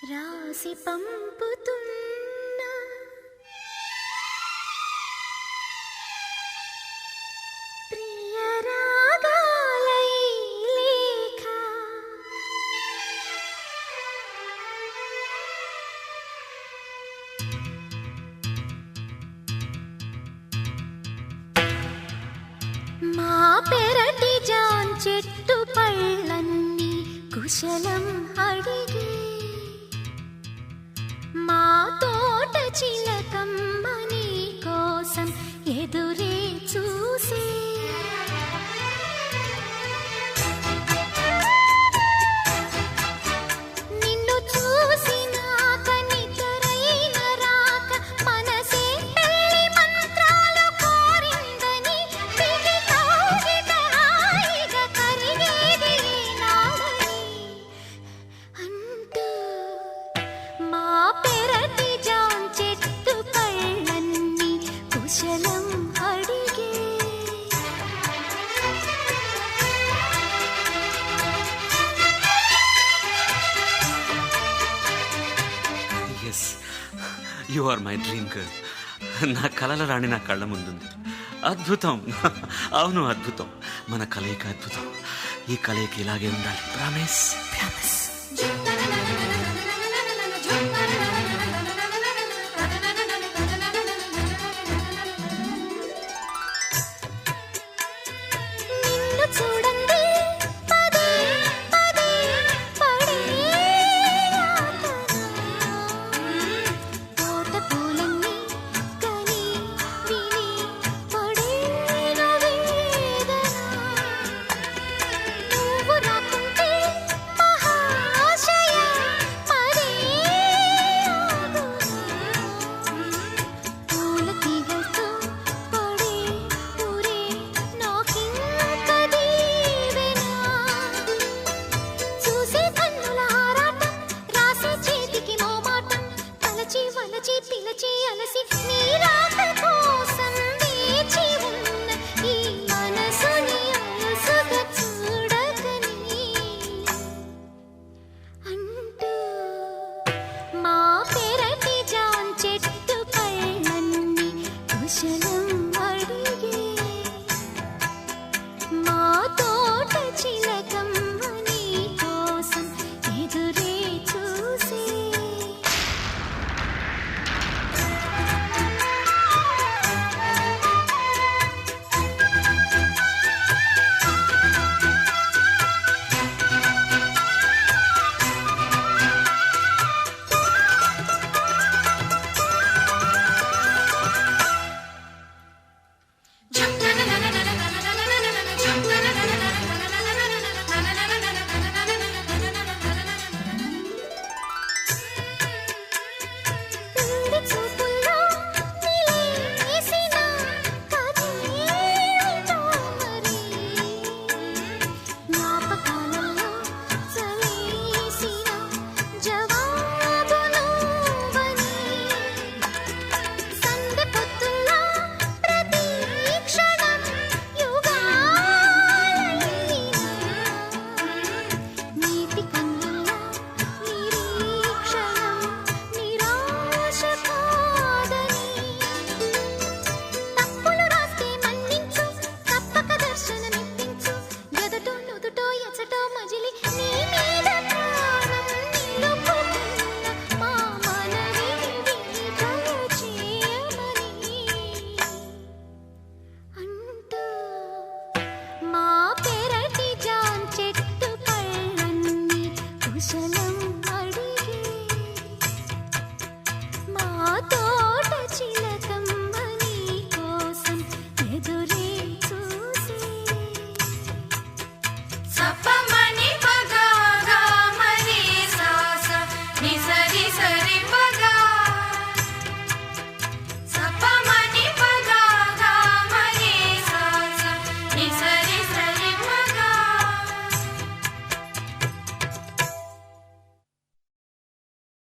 రాసి పంపుతున్న ప్రియ రాగాలై లేఖ మా పెరటి జాన్ చెట్టు పళ్ళన్నీ కుశలం అడిగి మా తోట చిలకమ్మ నీ కోసం ఎదురే చూసి నిన్ను చూసినాక నిద్రైన రాక మనసే పెళ్లి మంత్రాలు కోరిందని పిగి కౌగిట హాయిగా కరిగేది నాడని అంటూ మా పెరటి జాన్ చెట్టు పళ్ళన్నీ కుశలం అడిగే yes you are my dream girl. నా కలల రాణి నా కళ్ళ ముందుంది. అద్భుతం, అవును అద్భుతం. మన కలయిక అద్భుతం. ఈ కలయిక ఇలాగే ఉండాలి. ప్రామిస్. నిన్ను చూడండి పదే పదే పడే తోట పూలన్నీ కని విని పడేన వేదన నువ్వు రాకుంటే మహాశయ మరే పూల తీగలతో పడే ఊరే నాకింక దీవెన చూసే కన్నుల ఆరాటం రాసే చేతికి మోమాటం తలచి వలచి పిలచి అలసి నీ రాక కోసం వేచి ఉన్న ఈ మనసుని అలసుగా చూడకని అంటూ మా పెరటి జాన్ చెట్టు పళ్ళన్నీ కుశలం అడిగే మా తోట చిల